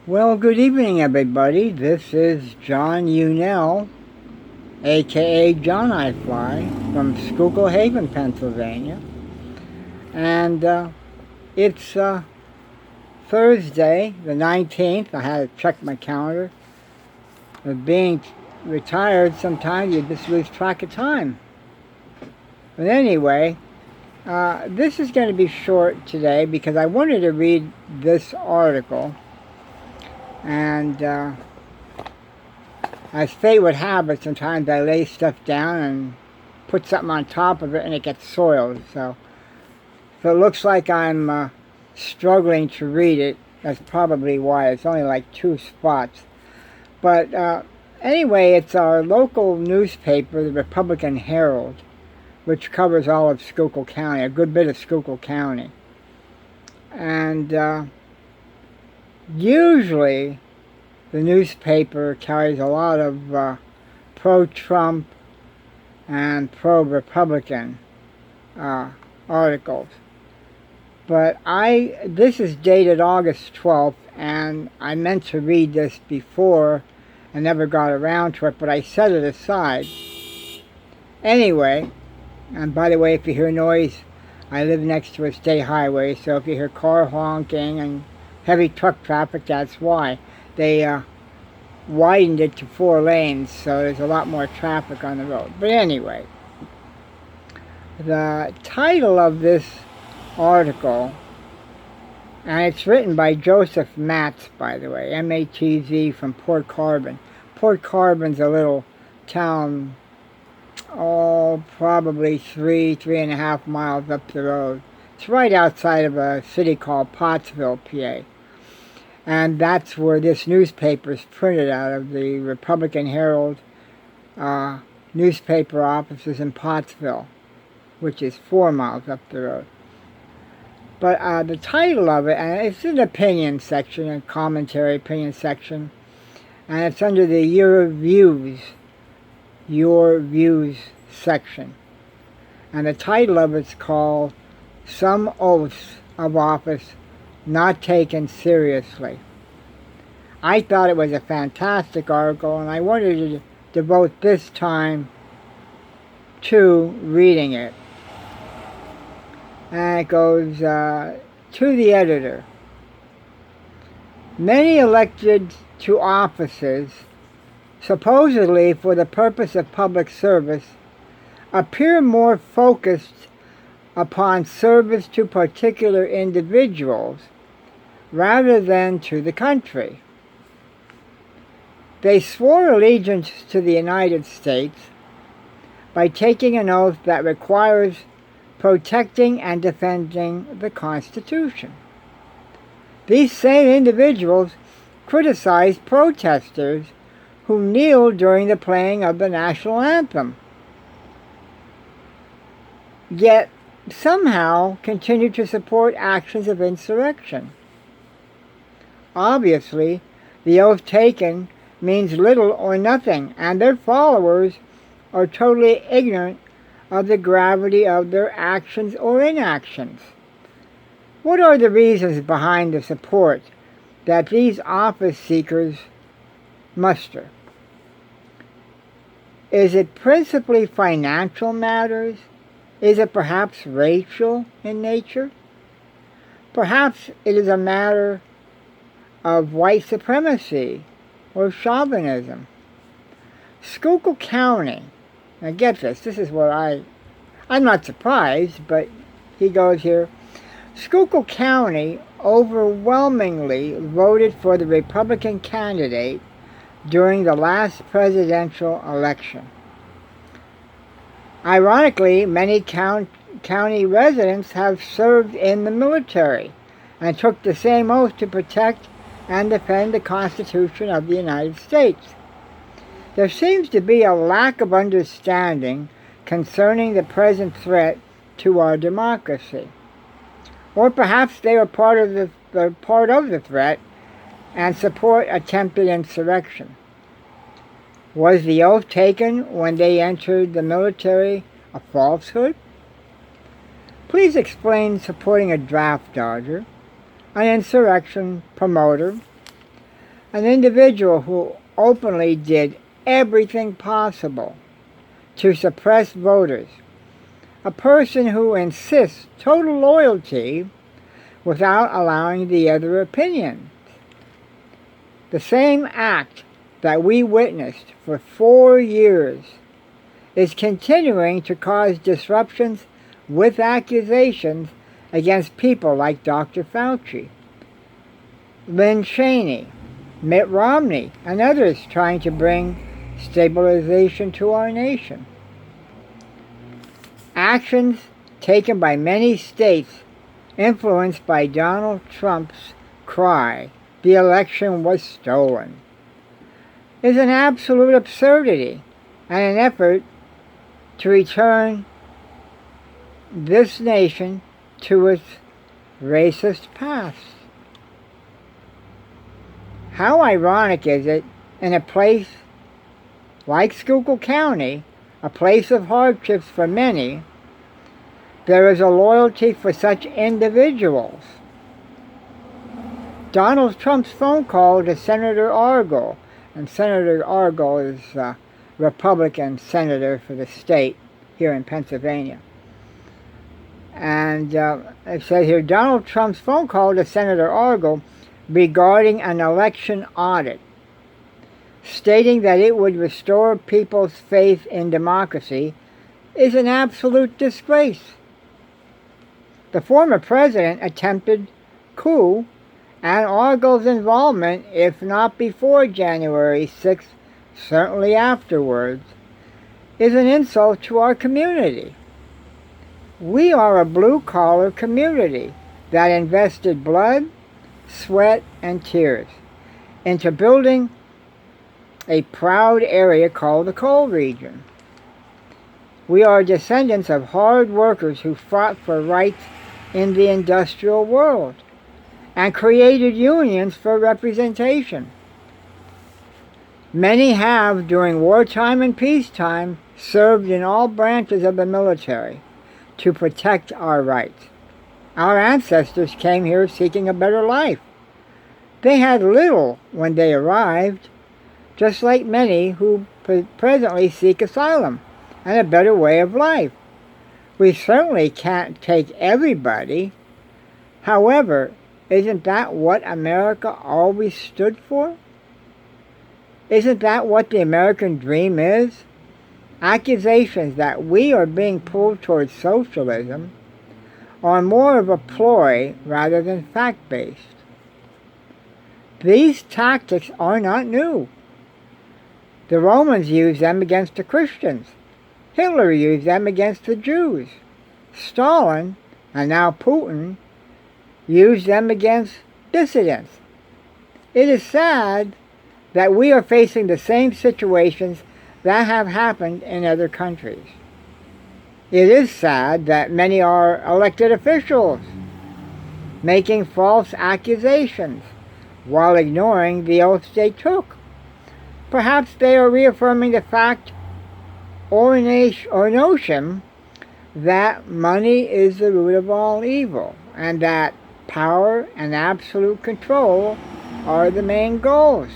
Well, good evening, everybody. This is John Unell, aka John I Fly, from Schuylkill Haven, Pennsylvania. And it's Thursday, the 19th. I had to check my calendar. With being retired, sometimes you just lose track of time. But anyway, this is going to be short today because I wanted to read this article. And as fate would have it, sometimes I lay stuff down and put something on top of it and it gets soiled. So if it looks like I'm struggling to read it, that's probably why. It's only like 2 spots. But anyway, it's our local newspaper, the Republican Herald, which covers all of Schuylkill County, a good bit of Schuylkill County. And usually the newspaper carries a lot of pro-Trump and pro-Republican articles. But this is dated August 12th, and I meant to read this before and never got around to it, but I set it aside. Anyway, and by the way, if you hear noise, I live next to a state highway, so if you hear car honking and heavy truck traffic, that's why. They widened it to 4 lanes, so there's a lot more traffic on the road. But anyway, the title of this article, and it's written by Joseph Matz, by the way, M-A-T-Z, from Port Carbon. Port Carbon's a little town, probably 3.5 miles up the road. It's right outside of a city called Pottsville, PA. And that's where this newspaper is printed out of, the Republican Herald newspaper offices in Pottsville, which is 4 miles up the road. But the title of it, and it's an opinion section, a commentary opinion section, and it's under the Your Views section. And the title of it's called Some Oaths of Office Not Taken Seriously. I thought it was a fantastic article, and I wanted to devote this time to reading it. And it goes, to the editor. Many elected to offices, supposedly for the purpose of public service, appear more focused upon service to particular individuals rather than to the country. They swore allegiance to the United States by taking an oath that requires protecting and defending the Constitution. These same individuals criticize protesters who kneel during the playing of the national anthem, yet somehow continue to support actions of insurrection. Obviously, the oath taken means little or nothing, and their followers are totally ignorant of the gravity of their actions or inactions. What are the reasons behind the support that these office seekers muster? Is it principally financial matters? Is it perhaps racial in nature? Perhaps it is a matter of white supremacy or chauvinism. Schuylkill County, now get this is what I'm not surprised, but he goes here, Schuylkill County overwhelmingly voted for the Republican candidate during the last presidential election. Ironically, many county residents have served in the military and took the same oath to protect and defend the Constitution of the United States. There seems to be a lack of understanding concerning the present threat to our democracy. Or perhaps they are part of the threat and support attempted insurrection. Was the oath taken when they entered the military a falsehood? Please explain supporting a draft dodger, an insurrection promoter, An individual who openly did everything possible to suppress voters. A person who insists total loyalty without allowing the other opinion. The same act that we witnessed for 4 years is continuing to cause disruptions with accusations against people like Dr. Fauci, Lynn Cheney, Mitt Romney, and others trying to bring stabilization to our nation. Actions taken by many states influenced by Donald Trump's cry, "The election was stolen," is an absolute absurdity and an effort to return this nation to its racist past. How ironic is it in a place like Schuylkill County, a place of hardships for many, there is a loyalty for such individuals. Donald Trump's phone call to Senator Argyle, and Senator Argyle is a Republican senator for the state here in Pennsylvania. And it says here, Donald Trump's phone call to Senator Argyle regarding an election audit, stating that it would restore people's faith in democracy, is an absolute disgrace. The former president attempted coup, and Argyle's involvement, if not before January 6th, certainly afterwards, is an insult to our community. We are a blue-collar community that invested blood, sweat, and tears into building a proud area called the coal region. We are descendants of hard workers who fought for rights in the industrial world and created unions for representation. Many have, during wartime and peacetime, served in all branches of the military to protect our rights. Our ancestors came here seeking a better life. They had little when they arrived, just like many who presently seek asylum and a better way of life. We certainly can't take everybody. However, isn't that what America always stood for? Isn't that what the American dream is? Accusations that we are being pulled towards socialism are more of a ploy rather than fact-based. These tactics are not new. The Romans used them against the Christians. Hitler used them against the Jews. Stalin, and now Putin, used them against dissidents. It is sad that we are facing the same situations that have happened in other countries. It is sad that many are elected officials making false accusations while ignoring the oaths they took. Perhaps they are reaffirming the fact or notion that money is the root of all evil and that power and absolute control are the main goals.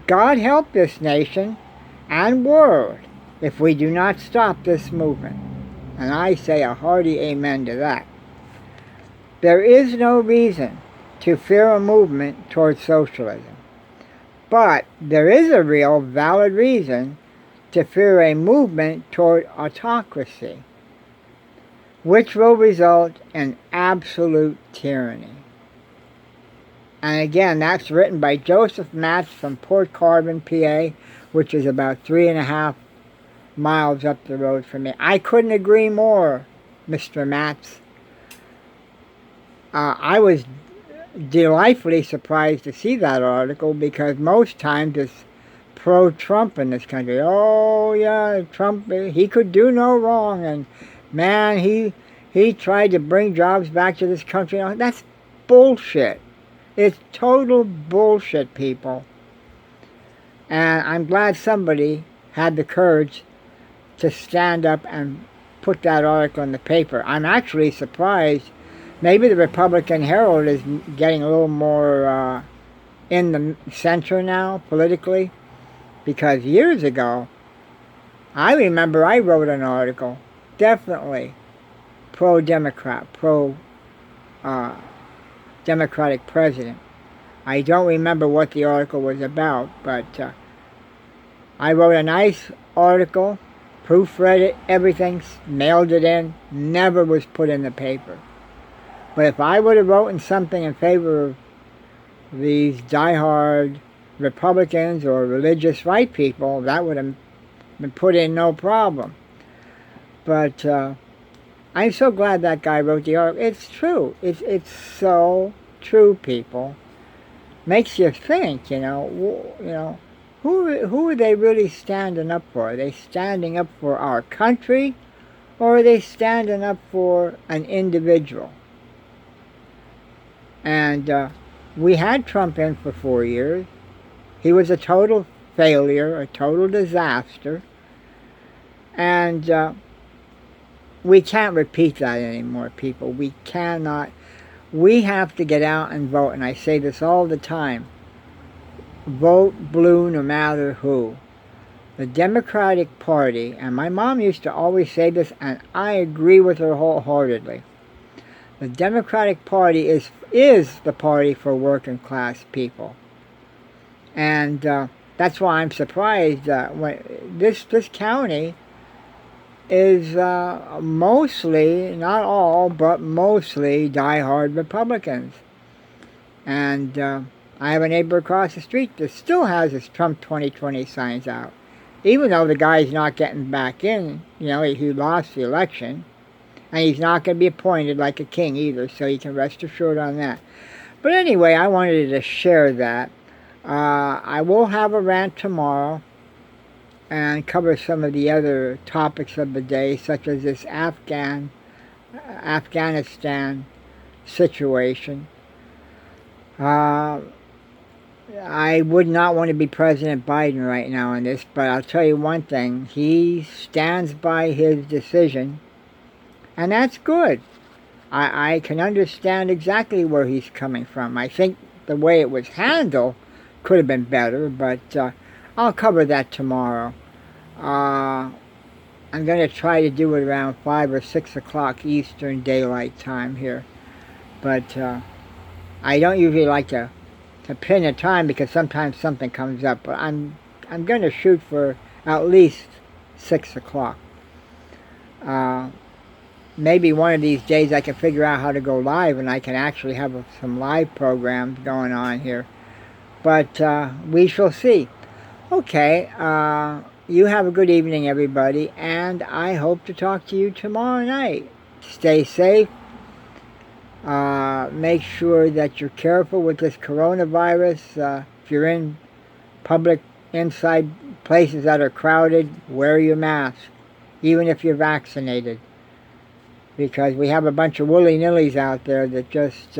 God help this nation and world if we do not stop this movement. And I say a hearty amen to that. There is no reason to fear a movement towards socialism. But there is a real valid reason to fear a movement toward autocracy, which will result in absolute tyranny. And again, that's written by Joseph Matz from Port Carbon, PA, which is about 3.5 miles up the road from me. I couldn't agree more, Mr. Matz. I was delightfully surprised to see that article because most times it's pro-Trump in this country. Oh yeah, Trump, he could do no wrong, and man, he tried to bring jobs back to this country. That's bullshit. It's total bullshit, people. And I'm glad somebody had the courage to stand up and put that article in the paper. I'm actually surprised. Maybe the Republican Herald is getting a little more in the center now, politically. Because years ago, I remember I wrote an article, definitely pro-Democrat, pro-Democratic president. I don't remember what the article was about, but I wrote a nice article, proofread it, everything, mailed it in, never was put in the paper. But if I would have written something in favor of these diehard Republicans or religious right people, that would have been put in no problem. But I'm so glad that guy wrote the article. It's true. It's so true, people. Makes you think, who are they really standing up for? Are they standing up for our country, or are they standing up for an individual? And we had Trump in for 4 years. He was a total failure, a total disaster. And we can't repeat that anymore, people. We cannot. We have to get out and vote. And I say this all the time. Vote blue no matter who. The Democratic Party, and my mom used to always say this, and I agree with her wholeheartedly. The Democratic Party is the party for working class people. And that's why I'm surprised when this county is mostly, not all, but mostly diehard Republicans. And I have a neighbor across the street that still has his Trump 2020 signs out. Even though the guy's not getting back in, he lost the election. And he's not going to be appointed like a king either, so you can rest assured on that. But anyway, I wanted to share that. I will have a rant tomorrow and cover some of the other topics of the day, such as this Afghanistan situation. I would not want to be President Biden right now on this, but I'll tell you one thing. He stands by his decision. And that's good. I can understand exactly where he's coming from. I think the way it was handled could have been better, but I'll cover that tomorrow. I'm going to try to do it around 5 or 6 o'clock Eastern Daylight Time here. But I don't usually like to pin a time because sometimes something comes up. But I'm going to shoot for at least 6 o'clock. Maybe one of these days I can figure out how to go live and I can actually have some live programs going on here. But we shall see. Okay, you have a good evening, everybody, and I hope to talk to you tomorrow night. Stay safe. Make sure that you're careful with this coronavirus. If you're in public, inside places that are crowded, wear your mask, even if you're vaccinated. Because we have a bunch of willy-nillys out there that just,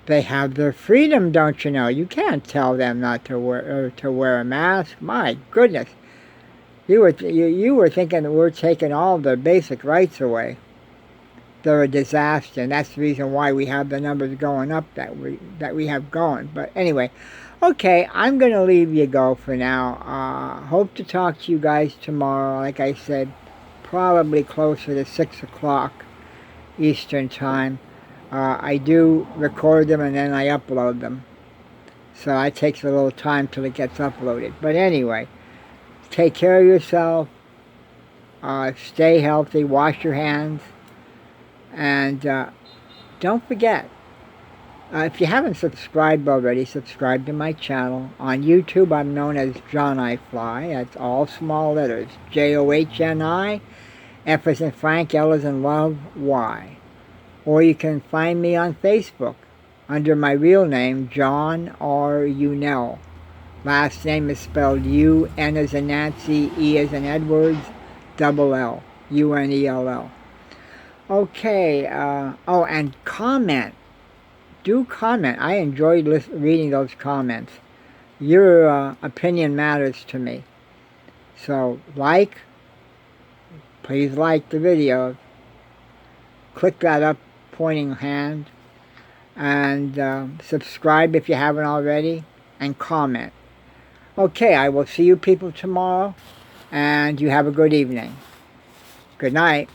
they have their freedom, don't you know? You can't tell them not to wear a mask. My goodness. You were thinking that we're taking all the basic rights away. They're a disaster, and that's the reason why we have the numbers going up that we have going. But anyway, okay, I'm going to leave you go for now. Hope to talk to you guys tomorrow, like I said. Probably closer to 6 o'clock Eastern Time. I do record them and then I upload them. So it takes a little time till it gets uploaded. But anyway, take care of yourself. Stay healthy. Wash your hands. And don't forget, if you haven't subscribed already, subscribe to my channel. On YouTube, I'm known as John I Fly. That's all small letters. Johni. F as in Frank, L as in Love, Y. Or you can find me on Facebook under my real name, John R. Unell. Last name is spelled U, N as in Nancy, E as in Edwards, double L, Unell. Okay, oh, and comment. Do comment. I enjoyed reading those comments. Your opinion matters to me. So, please like the video. Click that up pointing hand. and subscribe if you haven't already, and comment. Okay, I will see you people tomorrow, and you have a good evening. Good night.